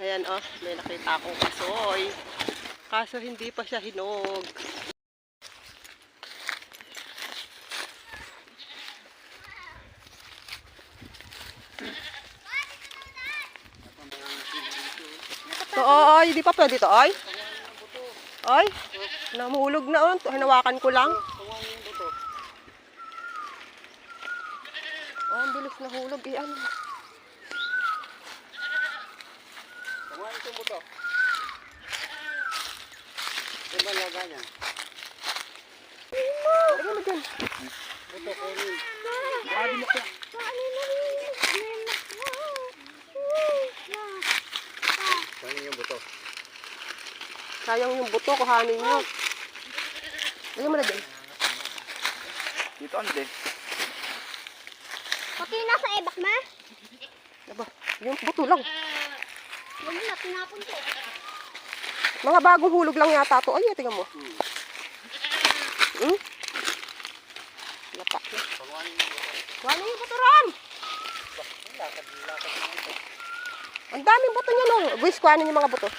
Ayan oh, may nakita akong kasoy. Kaso hindi pa siya hinog. So, ay, di pa pwede to, ay? Ay, namulog na oh. Hinawakan ko lang. Oh, ang bilis na hulog. Eh, ano? Tunguhan itong buto. Diba laga niya? Ano mo dyan? Buto, kunin. Babi mo kaya. Kunin yung buto. Sayang yung buto, kuhanin nyo. Lagyan mo na dyan. Dito ande. Pati nasa ebak ma? Aba, yung buto lang. Huwag mo na, tinapon ko. Mga bagong hulog lang yata to. Ay, tingnan mo. Hmm? Lapa. Kuhanin yung buto, Ram! Ang daming buto niya, no? Buwis, kuhanin yung mga buto.